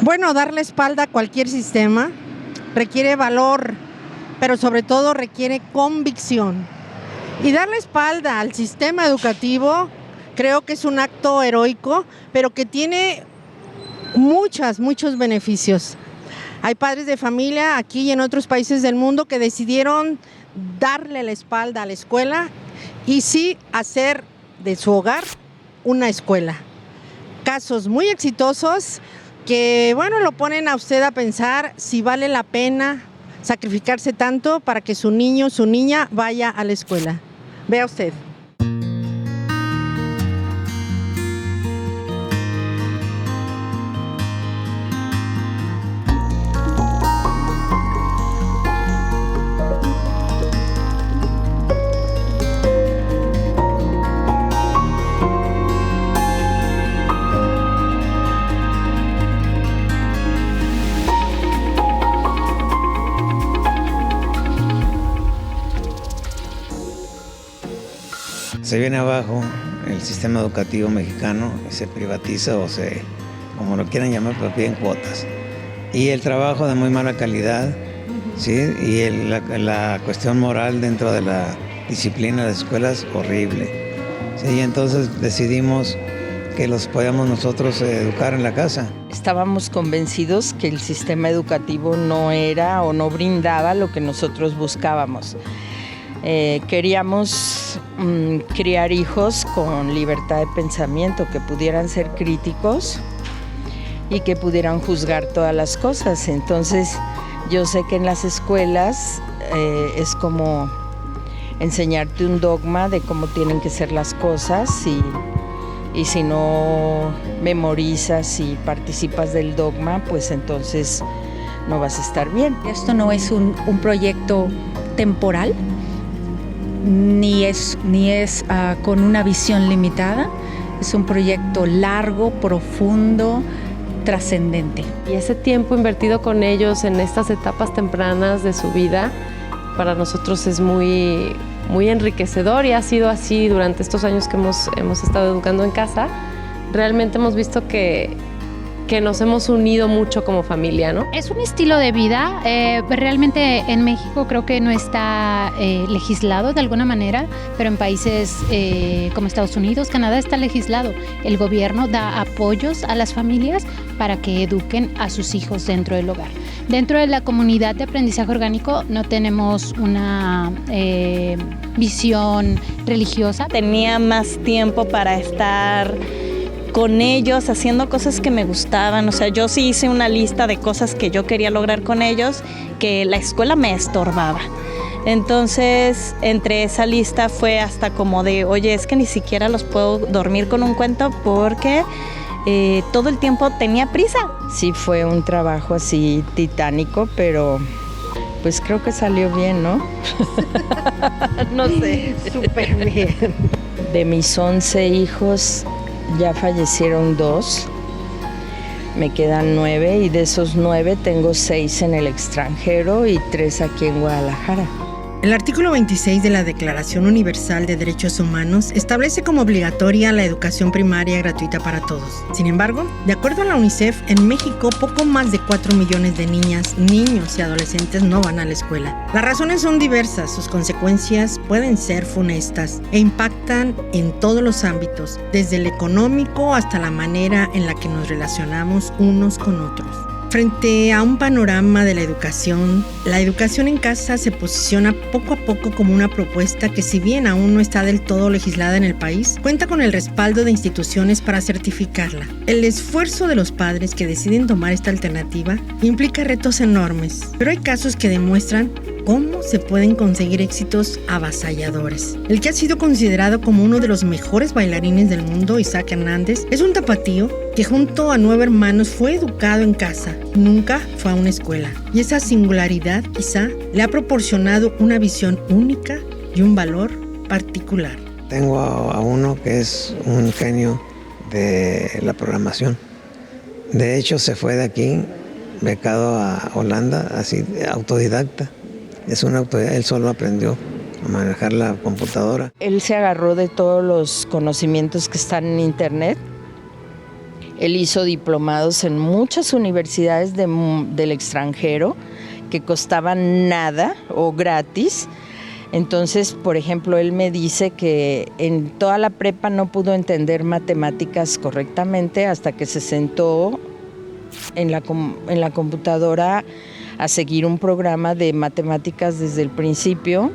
Bueno, darle espalda a cualquier sistema requiere valor, pero sobre todo requiere convicción. Y darle espalda al sistema educativo creo que es un acto heroico, pero que tiene muchos beneficios. Hay padres de familia aquí y en otros países del mundo que decidieron darle la espalda a la escuela y sí hacer de su hogar una escuela. Casos muy exitosos que, bueno, lo ponen a usted a pensar si vale la pena sacrificarse tanto para que su niño, su niña vaya a la escuela. Vea usted. Se viene abajo el sistema educativo mexicano, se privatiza o se, como lo quieran llamar, pero piden cuotas. Y el trabajo de muy mala calidad, ¿sí? Y la cuestión moral dentro de la disciplina de las escuelas, horrible. ¿Sí? Y entonces decidimos que los podíamos nosotros educar en la casa. Estábamos convencidos que el sistema educativo no era o no brindaba lo que nosotros buscábamos. Queríamos criar hijos con libertad de pensamiento, que pudieran ser críticos y que pudieran juzgar todas las cosas. Entonces, yo sé que en las escuelas es como enseñarte un dogma de cómo tienen que ser las cosas y si no memorizas y participas del dogma, pues entonces no vas a estar bien. Esto no es un proyecto temporal, ni es con una visión limitada. Es un proyecto largo, profundo, trascendente. Y ese tiempo invertido con ellos en estas etapas tempranas de su vida, para nosotros es muy enriquecedor y ha sido así durante estos años que hemos estado educando en casa. Realmente hemos visto que nos hemos unido mucho como familia, ¿no? Es un estilo de vida. Realmente en México creo que no está legislado de alguna manera, pero en países como Estados Unidos, Canadá está legislado. El gobierno da apoyos a las familias para que eduquen a sus hijos dentro del hogar. Dentro de la comunidad de aprendizaje orgánico no tenemos una visión religiosa. Tenía más tiempo para estar con ellos, haciendo cosas que me gustaban. O sea, yo sí hice una lista de cosas que yo quería lograr con ellos, que la escuela me estorbaba. Entonces, entre esa lista fue hasta como de, oye, es que ni siquiera los puedo dormir con un cuento porque todo el tiempo tenía prisa. Sí, fue un trabajo así titánico, pero pues creo que salió bien, ¿no? No sé, súper bien. De mis 11 hijos, ya fallecieron 2, me quedan 9 y de esos 9 tengo 6 en el extranjero y 3 aquí en Guadalajara. El artículo 26 de la Declaración Universal de Derechos Humanos establece como obligatoria la educación primaria gratuita para todos. Sin embargo, de acuerdo a la UNICEF, en México poco más de 4 millones de niñas, niños y adolescentes no van a la escuela. Las razones son diversas, sus consecuencias pueden ser funestas e impactan en todos los ámbitos, desde el económico hasta la manera en la que nos relacionamos unos con otros. Frente a un panorama de la educación en casa se posiciona poco a poco como una propuesta que, si bien aún no está del todo legislada en el país, cuenta con el respaldo de instituciones para certificarla. El esfuerzo de los padres que deciden tomar esta alternativa implica retos enormes, pero hay casos que demuestran cómo se pueden conseguir éxitos avasalladores. El que ha sido considerado como uno de los mejores bailarines del mundo, Isaac Hernández, es un tapatío que junto a 9 hermanos fue educado en casa, nunca fue a una escuela. Y esa singularidad quizá le ha proporcionado una visión única y un valor particular. Tengo a uno que es un genio de la programación. De hecho, se fue de aquí becado a Holanda, así autodidacta. Es una autoridad, él solo aprendió a manejar la computadora. Él se agarró de todos los conocimientos que están en internet Él hizo diplomados en muchas universidades del extranjero que costaban nada o gratis. Entonces, por ejemplo, él me dice que en toda la prepa no pudo entender matemáticas correctamente hasta que se sentó en la computadora a seguir un programa de matemáticas desde el principio.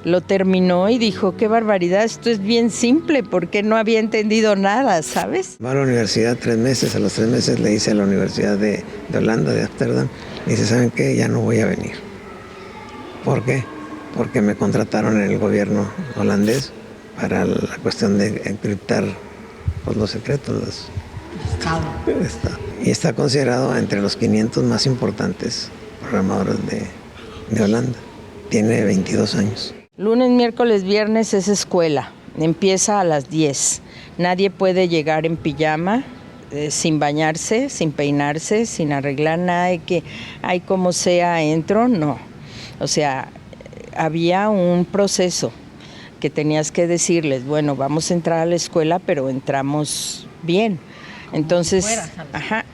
Lo terminó y dijo, qué barbaridad, esto es bien simple, porque no había entendido nada, ¿sabes? Va a la universidad 3 meses, a los 3 meses le dice a la Universidad de Holanda, de Ámsterdam, y dice, ¿saben qué? Ya no voy a venir. ¿Por qué? Porque me contrataron en el gobierno holandés para la cuestión de encriptar pues, los secretos. Y está considerado entre los 500 más importantes programadores de Holanda. Tiene 22 años. Lunes, miércoles, viernes es escuela. Empieza a las 10. Nadie puede llegar en pijama, sin bañarse, sin peinarse, sin arreglar nada de que, ay, como sea, entro. No. O sea, había un proceso que tenías que decirles, bueno, vamos a entrar a la escuela, pero entramos bien. Entonces,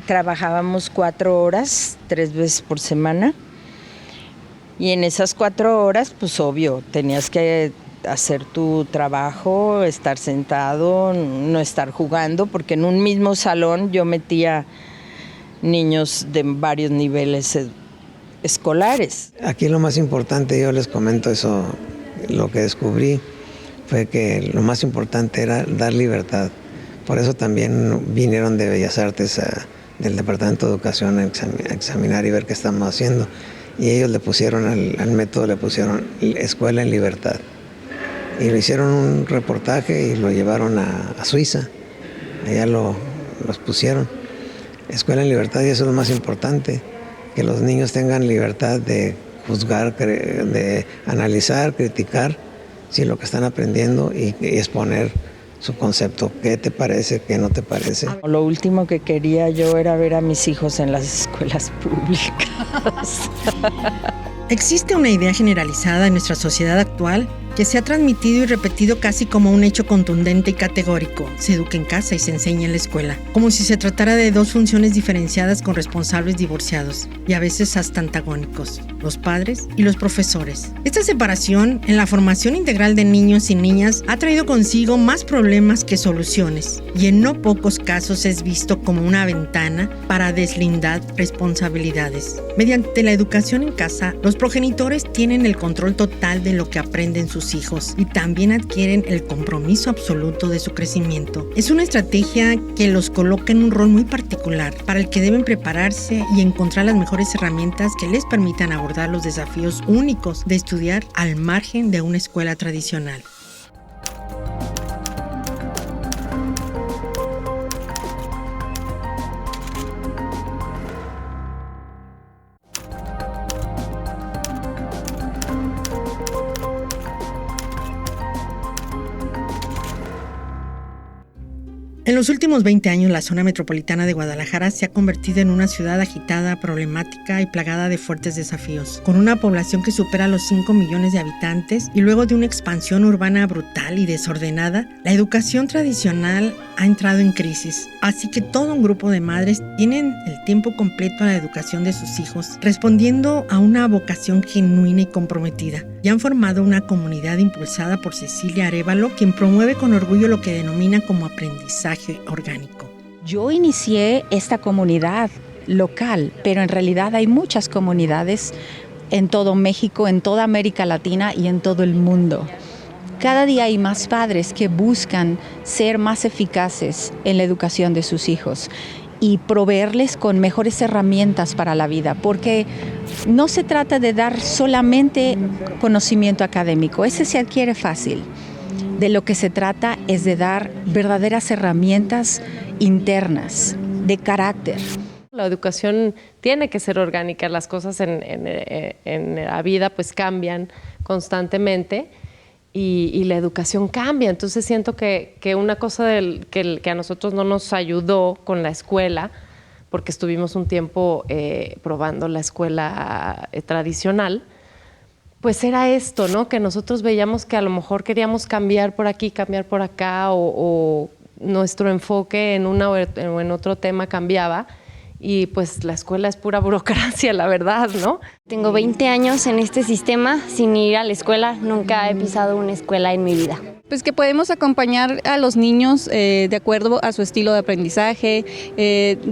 trabajábamos 4 horas, 3 veces por semana. Y en esas 4 horas, pues obvio, tenías que hacer tu trabajo, estar sentado, no estar jugando, porque en un mismo salón yo metía niños de varios niveles escolares. Aquí lo más importante, yo les comento eso, lo que descubrí fue que lo más importante era dar libertad. Por eso también vinieron de Bellas Artes del Departamento de Educación a examinar y ver qué estamos haciendo. Y ellos le pusieron al método, le pusieron Escuela en Libertad. Y le hicieron un reportaje y lo llevaron a Suiza. Allá los pusieron. Escuela en Libertad, y eso es lo más importante, que los niños tengan libertad de juzgar, de analizar, criticar lo que están aprendiendo y exponer su concepto. ¿Qué te parece? ¿Qué no te parece? Lo último que quería yo era ver a mis hijos en las escuelas públicas. Existe una idea generalizada en nuestra sociedad actual que se ha transmitido y repetido casi como un hecho contundente y categórico. Se educa en casa y se enseña en la escuela, como si se tratara de 2 funciones diferenciadas con responsables divorciados y a veces hasta antagónicos, los padres y los profesores. Esta separación en la formación integral de niños y niñas ha traído consigo más problemas que soluciones, y en no pocos casos es visto como una ventana para deslindar responsabilidades. Mediante la educación en casa, los progenitores tienen el control total de lo que aprenden sus hijos y también adquieren el compromiso absoluto de su crecimiento. Es una estrategia que los coloca en un rol muy particular, para el que deben prepararse y encontrar las mejores herramientas que les permitan abordar los desafíos únicos de estudiar al margen de una escuela tradicional. En los últimos 20 años, la zona metropolitana de Guadalajara se ha convertido en una ciudad agitada, problemática y plagada de fuertes desafíos. Con una población que supera los 5 millones de habitantes y luego de una expansión urbana brutal y desordenada, la educación tradicional ha entrado en crisis. Así que todo un grupo de madres tienen el tiempo completo a la educación de sus hijos, respondiendo a una vocación genuina y comprometida. Y han formado una comunidad impulsada por Cecilia Arévalo, quien promueve con orgullo lo que denomina como aprendizaje orgánico. Yo inicié esta comunidad local, pero en realidad hay muchas comunidades en todo México, en toda América Latina y en todo el mundo. Cada día hay más padres que buscan ser más eficaces en la educación de sus hijos y proveerles con mejores herramientas para la vida, porque no se trata de dar solamente conocimiento académico, ese se adquiere fácil. De lo que se trata es de dar verdaderas herramientas internas, de carácter. La educación tiene que ser orgánica, las cosas en la vida pues cambian constantemente y la educación cambia. Entonces siento que una cosa que a nosotros no nos ayudó con la escuela, porque estuvimos un tiempo probando la escuela tradicional, pues era esto, ¿no? Que nosotros veíamos que a lo mejor queríamos cambiar por aquí, cambiar por acá o nuestro enfoque en una o en otro tema cambiaba. Y pues la escuela es pura burocracia, la verdad, ¿no? Tengo 20 años en este sistema sin ir a la escuela, nunca he pisado una escuela en mi vida. Pues que podemos acompañar a los niños de acuerdo a su estilo de aprendizaje.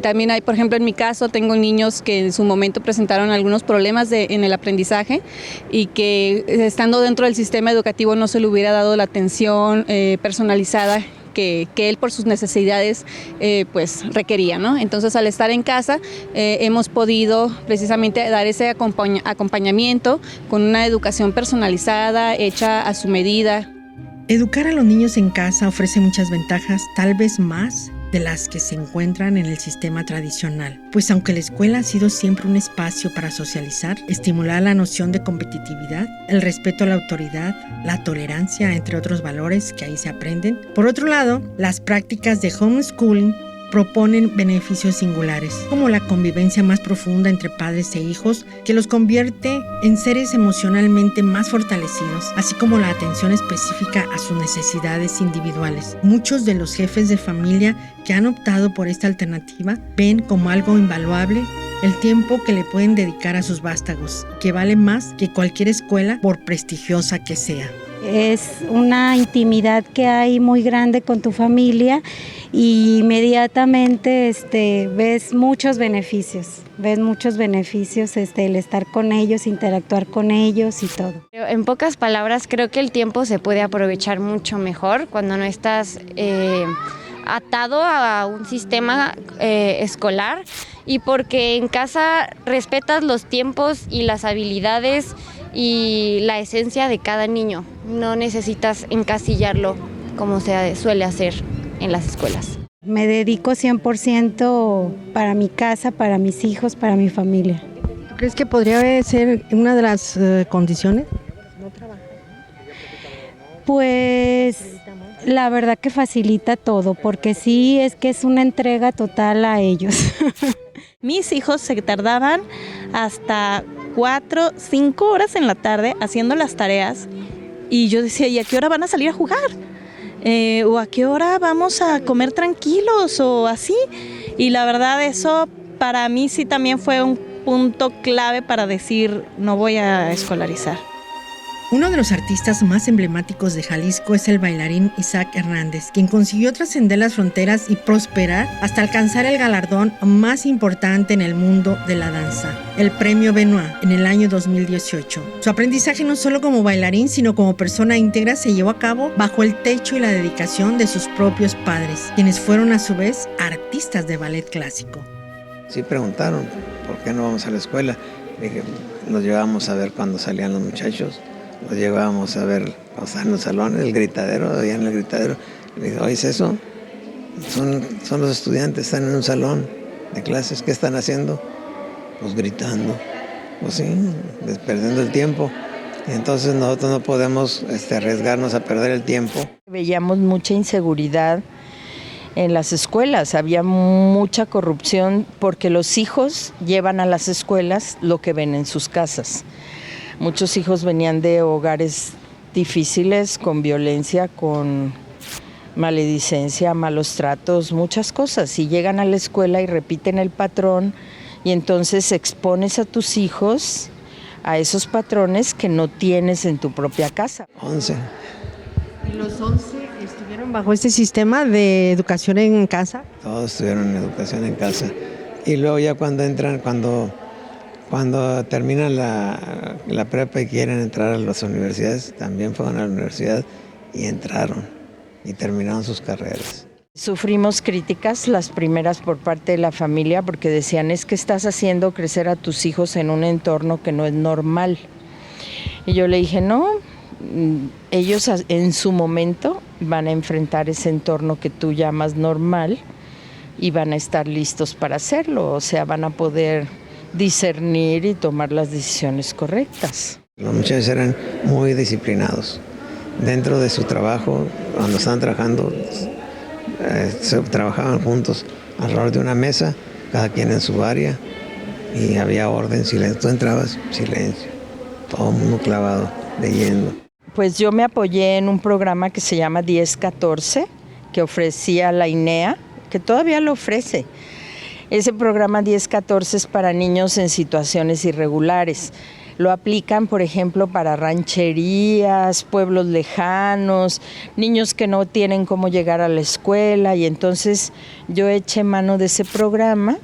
También hay, por ejemplo, en mi caso, tengo niños que en su momento presentaron algunos problemas en el aprendizaje y que estando dentro del sistema educativo no se le hubiera dado la atención personalizada que él por sus necesidades pues requería, ¿no? Entonces al estar en casa hemos podido precisamente dar ese acompañamiento con una educación personalizada, hecha a su medida. Educar a los niños en casa ofrece muchas ventajas, tal vez más de las que se encuentran en el sistema tradicional, pues aunque la escuela ha sido siempre un espacio para socializar, estimular la noción de competitividad, el respeto a la autoridad, la tolerancia, entre otros valores que ahí se aprenden. Por otro lado, las prácticas de homeschooling proponen beneficios singulares, como la convivencia más profunda entre padres e hijos, que los convierte en seres emocionalmente más fortalecidos, así como la atención específica a sus necesidades individuales. Muchos de los jefes de familia que han optado por esta alternativa ven como algo invaluable el tiempo que le pueden dedicar a sus vástagos, que vale más que cualquier escuela, por prestigiosa que sea. Es una intimidad que hay muy grande con tu familia y inmediatamente ves muchos beneficios, el estar con ellos, interactuar con ellos y todo. En pocas palabras, creo que el tiempo se puede aprovechar mucho mejor cuando no estás atado a un sistema escolar, y porque en casa respetas los tiempos y las habilidades y la esencia de cada niño. No necesitas encasillarlo como se suele hacer en las escuelas. Me dedico 100% para mi casa, para mis hijos, para mi familia. ¿Tú crees que podría ser una de las condiciones? No trabajar. Pues la verdad que facilita todo, porque sí es una entrega total a ellos. Mis hijos se tardaban hasta 4, 5 horas en la tarde haciendo las tareas y yo decía, ¿y a qué hora van a salir a jugar? ¿O a qué hora vamos a comer tranquilos o así? Y la verdad eso para mí sí también fue un punto clave para decir, no voy a escolarizar. Uno de los artistas más emblemáticos de Jalisco es el bailarín Isaac Hernández, quien consiguió trascender las fronteras y prosperar hasta alcanzar el galardón más importante en el mundo de la danza, el Premio Benoit, en el año 2018. Su aprendizaje no solo como bailarín, sino como persona íntegra se llevó a cabo bajo el techo y la dedicación de sus propios padres, quienes fueron a su vez artistas de ballet clásico. Sí preguntaron, ¿por qué no vamos a la escuela? Dije, los llevábamos a ver cuando salían los muchachos. Los llevábamos a ver, o sea, en los salones, el gritadero, allá en el gritadero. Le digo, ¿oís eso? Son los estudiantes, están en un salón de clases. ¿Qué están haciendo? Pues gritando. Pues sí, perdiendo el tiempo. Y entonces nosotros no podemos arriesgarnos a perder el tiempo. Veíamos mucha inseguridad en las escuelas, había mucha corrupción porque los hijos llevan a las escuelas lo que ven en sus casas. Muchos hijos venían de hogares difíciles, con violencia, con maledicencia, malos tratos, muchas cosas. Y llegan a la escuela y repiten el patrón y entonces expones a tus hijos a esos patrones que no tienes en tu propia casa. 11. ¿Y los 11 estuvieron bajo este sistema de educación en casa? Todos estuvieron en educación en casa. Y luego ya cuando entran, cuando terminan la prepa y quieren entrar a las universidades, también fueron a la universidad y entraron y terminaron sus carreras. Sufrimos críticas, las primeras por parte de la familia, porque decían, es que estás haciendo crecer a tus hijos en un entorno que no es normal. Y yo le dije, no, ellos en su momento van a enfrentar ese entorno que tú llamas normal y van a estar listos para hacerlo, o sea, van a poder discernir y tomar las decisiones correctas. Los muchachos eran muy disciplinados. Dentro de su trabajo, cuando estaban trabajando, trabajaban juntos alrededor de una mesa, cada quien en su área, y había orden, silencio. Tú entrabas, silencio, todo el mundo clavado, leyendo. Pues yo me apoyé en un programa que se llama 10-14, que ofrecía la INEA, que todavía lo ofrece. Ese programa 1014 es para niños en situaciones irregulares. Lo aplican, por ejemplo, para rancherías, pueblos lejanos, niños que no tienen cómo llegar a la escuela, y entonces yo eché mano de ese programa,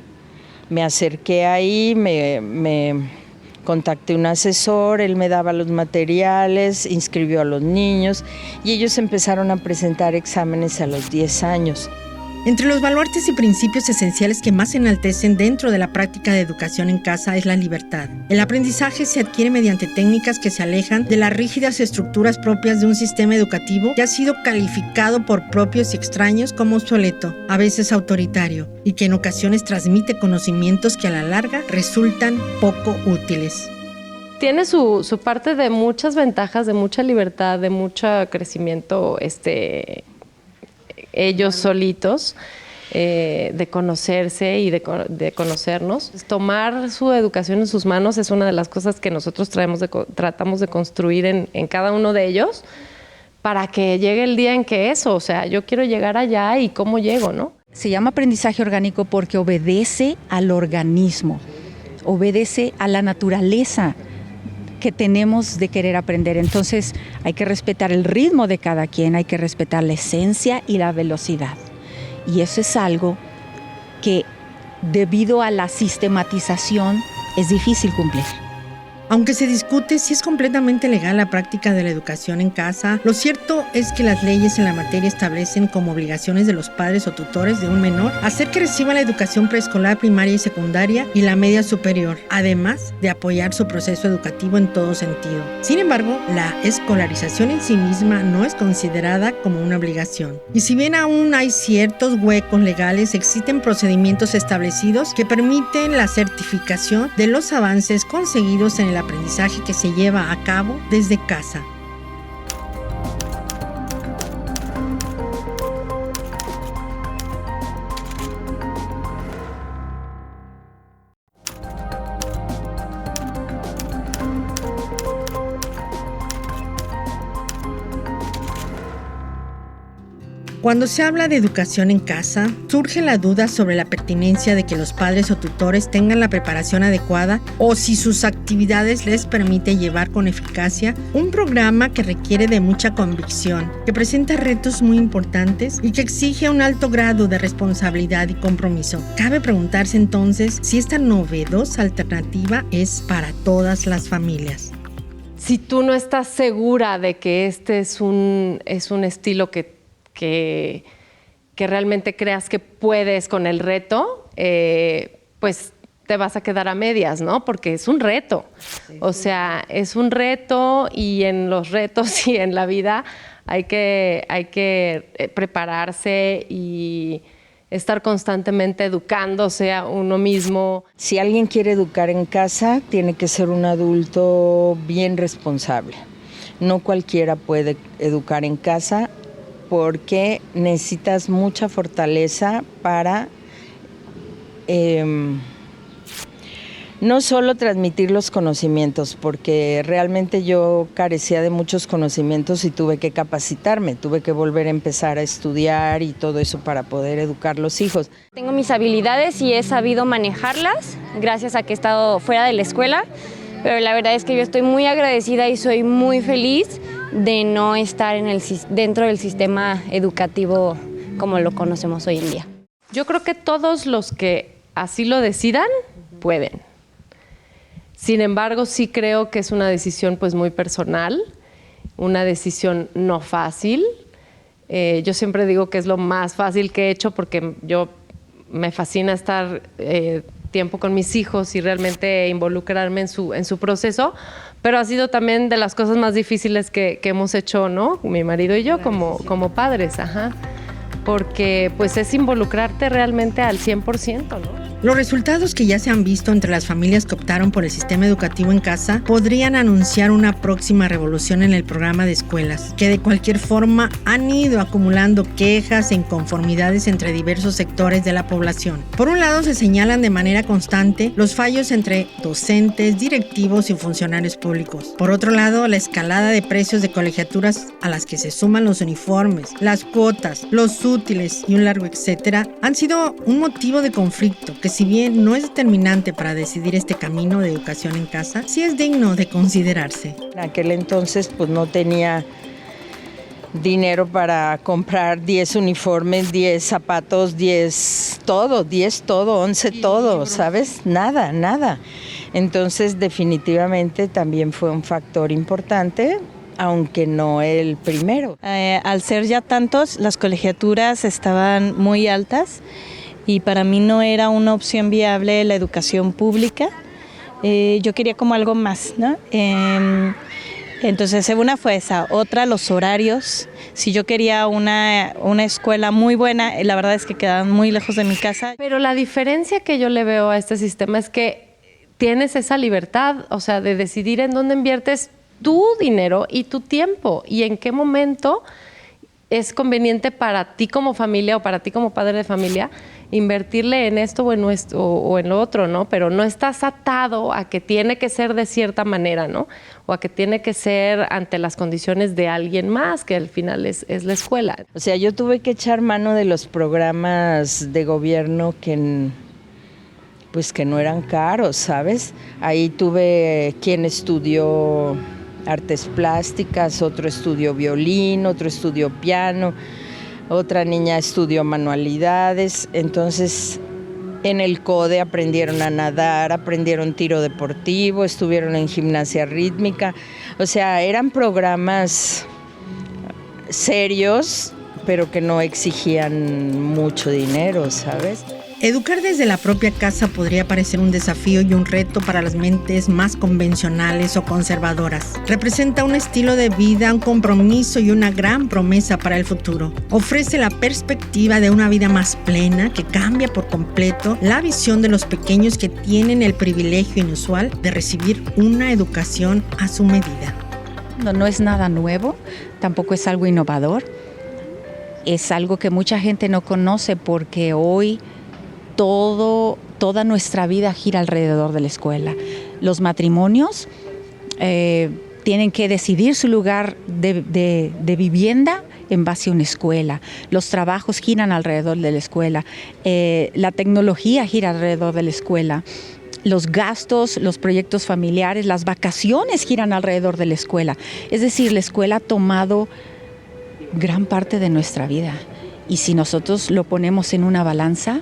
me acerqué ahí, me contacté un asesor, él me daba los materiales, inscribió a los niños y ellos empezaron a presentar exámenes a los 10 años. Entre los baluartes y principios esenciales que más se enaltecen dentro de la práctica de educación en casa es la libertad. El aprendizaje se adquiere mediante técnicas que se alejan de las rígidas estructuras propias de un sistema educativo que ha sido calificado por propios y extraños como obsoleto, a veces autoritario, y que en ocasiones transmite conocimientos que a la larga resultan poco útiles. Tiene su parte de muchas ventajas, de mucha libertad, de mucho crecimiento, ellos solitos, de conocerse y de conocernos. Tomar su educación en sus manos es una de las cosas que nosotros tratamos de construir en cada uno de ellos, para que llegue el día en que yo quiero llegar allá y cómo llego, ¿no? Se llama aprendizaje orgánico porque obedece al organismo, obedece a la naturaleza que tenemos de querer aprender. Entonces hay que respetar el ritmo de cada quien, hay que respetar la esencia y la velocidad. Y eso es algo que, debido a la sistematización, es difícil cumplir. Aunque se discute si es completamente legal la práctica de la educación en casa, lo cierto es que las leyes en la materia establecen como obligaciones de los padres o tutores de un menor hacer que reciba la educación preescolar, primaria y secundaria y la media superior, además de apoyar su proceso educativo en todo sentido. Sin embargo, la escolarización en sí misma no es considerada como una obligación. Y si bien aún hay ciertos huecos legales, existen procedimientos establecidos que permiten la certificación de los avances conseguidos en el aprendizaje que se lleva a cabo desde casa. Cuando se habla de educación en casa, surge la duda sobre la pertinencia de que los padres o tutores tengan la preparación adecuada o si sus actividades les permite llevar con eficacia un programa que requiere de mucha convicción, que presenta retos muy importantes y que exige un alto grado de responsabilidad y compromiso. Cabe preguntarse entonces si esta novedosa alternativa es para todas las familias. Si tú no estás segura de que este es un estilo que realmente creas que puedes con el reto, pues te vas a quedar a medias, ¿no? Porque es un reto. O sea, es un reto, y en los retos y en la vida hay que prepararse y estar constantemente educándose a uno mismo. Si alguien quiere educar en casa, tiene que ser un adulto bien responsable. No cualquiera puede educar en casa, porque necesitas mucha fortaleza para no solo transmitir los conocimientos, porque realmente yo carecía de muchos conocimientos y tuve que capacitarme, tuve que volver a empezar a estudiar y todo eso para poder educar los hijos. Tengo mis habilidades y he sabido manejarlas gracias a que he estado fuera de la escuela, pero la verdad es que yo estoy muy agradecida y soy muy feliz de no estar dentro del sistema educativo como lo conocemos hoy en día. Yo creo que todos los que así lo decidan pueden. Sin embargo, sí creo que es una decisión pues muy personal, una decisión no fácil. Yo siempre digo que es lo más fácil que he hecho, porque yo me fascina estar tiempo con mis hijos y realmente involucrarme en su proceso, pero ha sido también de las cosas más difíciles que hemos hecho, ¿no? Mi marido y yo como padres, porque pues es involucrarte realmente al 100%, ¿no? Los resultados que ya se han visto entre las familias que optaron por el sistema educativo en casa podrían anunciar una próxima revolución en el programa de escuelas, que de cualquier forma han ido acumulando quejas e inconformidades entre diversos sectores de la población. Por un lado, se señalan de manera constante los fallos entre docentes, directivos y funcionarios públicos. Por otro lado, la escalada de precios de colegiaturas a las que se suman los uniformes, las cuotas, los útiles y un largo etcétera, han sido un motivo de conflicto que, si bien no es determinante para decidir este camino de educación en casa, sí es digno de considerarse. En aquel entonces pues no tenía dinero para comprar 10 uniformes, 10 zapatos, 10 todo, 11 todo, ¿sabes? Nada. Entonces definitivamente también fue un factor importante, aunque no el primero. Al ser ya tantos, las colegiaturas estaban muy altas y para mí no era una opción viable la educación pública. Yo quería como algo más, ¿no? Entonces una fue esa, otra los horarios. Si yo quería una escuela muy buena, la verdad es que quedaban muy lejos de mi casa. Pero la diferencia que yo le veo a este sistema es que tienes esa libertad, o sea, de decidir en dónde inviertes tu dinero y tu tiempo y en qué momento es conveniente para ti como familia o para ti como padre de familia invertirle en esto o en lo otro, ¿no? Pero no estás atado a que tiene que ser de cierta manera, ¿no? O a que tiene que ser ante las condiciones de alguien más, que al final es la escuela. O sea, yo tuve que echar mano de los programas de gobierno que no eran caros, ¿sabes? Ahí tuve quien estudió artes plásticas, otro estudió violín, otro estudió piano, otra niña estudió manualidades. Entonces en el CODE aprendieron a nadar, aprendieron tiro deportivo, estuvieron en gimnasia rítmica. O sea, eran programas serios, pero que no exigían mucho dinero, ¿sabes? Educar desde la propia casa podría parecer un desafío y un reto para las mentes más convencionales o conservadoras. Representa un estilo de vida, un compromiso y una gran promesa para el futuro. Ofrece la perspectiva de una vida más plena que cambia por completo la visión de los pequeños que tienen el privilegio inusual de recibir una educación a su medida. No es nada nuevo, tampoco es algo innovador. Es algo que mucha gente no conoce porque hoy toda nuestra vida gira alrededor de la escuela. Los matrimonios tienen que decidir su lugar de vivienda en base a una escuela. Los trabajos giran alrededor de la escuela. La tecnología gira alrededor de la escuela. Los gastos, los proyectos familiares, las vacaciones giran alrededor de la escuela. Es decir, la escuela ha tomado gran parte de nuestra vida. Y si nosotros lo ponemos en una balanza,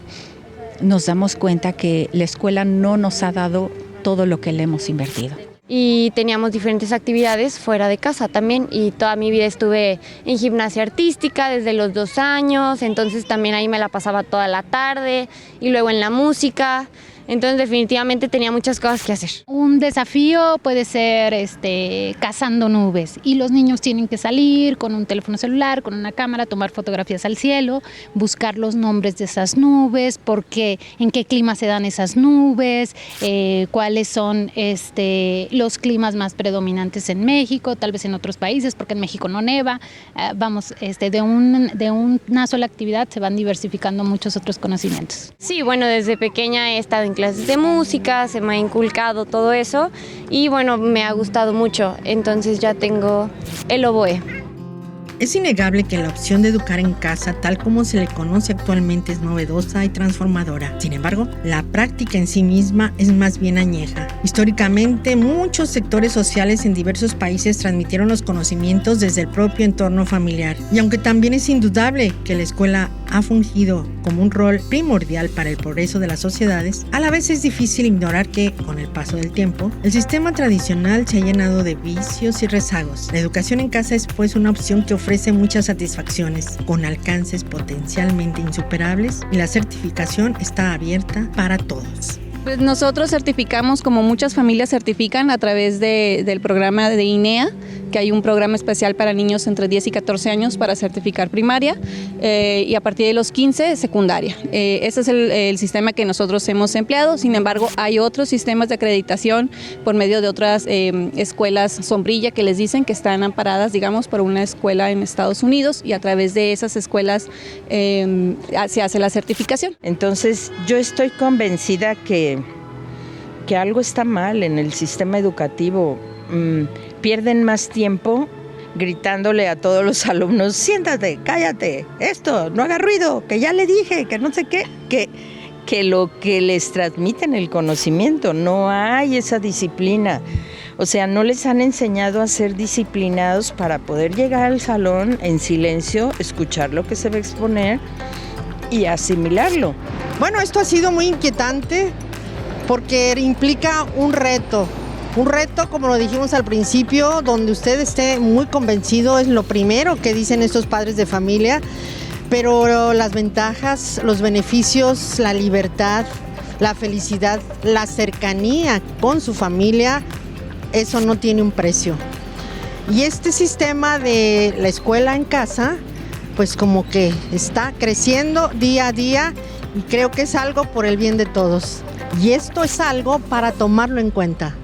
nos damos cuenta que la escuela no nos ha dado todo lo que le hemos invertido. Y teníamos diferentes actividades fuera de casa también, y toda mi vida estuve en gimnasia artística desde los 2 años, entonces también ahí me la pasaba toda la tarde, y luego en la música. Entonces definitivamente tenía muchas cosas que hacer. Un desafío puede ser cazando nubes, y los niños tienen que salir con un teléfono celular, con una cámara, tomar fotografías al cielo, buscar los nombres de esas nubes, en qué clima se dan esas nubes, cuáles son los climas más predominantes en México, tal vez en otros países, porque en México no neva. De una sola actividad se van diversificando muchos otros conocimientos. Sí, bueno, desde pequeña he estado en clases de música, se me ha inculcado todo eso y bueno, me ha gustado mucho, entonces ya tengo el oboe. Es innegable que la opción de educar en casa, tal como se le conoce actualmente, es novedosa y transformadora. Sin embargo, la práctica en sí misma es más bien añeja. Históricamente, muchos sectores sociales en diversos países transmitieron los conocimientos desde el propio entorno familiar. Y aunque también es indudable que la escuela ha fungido como un rol primordial para el progreso de las sociedades, a la vez es difícil ignorar que, con el paso del tiempo, el sistema tradicional se ha llenado de vicios y rezagos. La educación en casa es pues una opción que ofrece muchas satisfacciones, con alcances potencialmente insuperables, y la certificación está abierta para todos. Pues nosotros certificamos como muchas familias certifican a través del programa de INEA, que hay un programa especial para niños entre 10 y 14 años para certificar primaria y a partir de los 15 secundaria. Ese es el sistema que nosotros hemos empleado. Sin embargo, hay otros sistemas de acreditación por medio de otras escuelas sombrilla que les dicen que están amparadas, digamos, por una escuela en Estados Unidos y a través de esas escuelas se hace la certificación. Entonces, yo estoy convencida que algo está mal en el sistema educativo. Pierden más tiempo gritándole a todos los alumnos, siéntate, cállate, esto, no haga ruido, que ya le dije, que no sé qué, que lo que les transmiten el conocimiento. No hay esa disciplina. O sea, no les han enseñado a ser disciplinados para poder llegar al salón en silencio, escuchar lo que se va a exponer y asimilarlo. Bueno, esto ha sido muy inquietante porque implica un reto, como lo dijimos al principio, donde usted esté muy convencido, es lo primero que dicen estos padres de familia, pero las ventajas, los beneficios, la libertad, la felicidad, la cercanía con su familia, eso no tiene un precio. Y este sistema de la escuela en casa, pues como que está creciendo día a día y creo que es algo por el bien de todos. Y esto es algo para tomarlo en cuenta.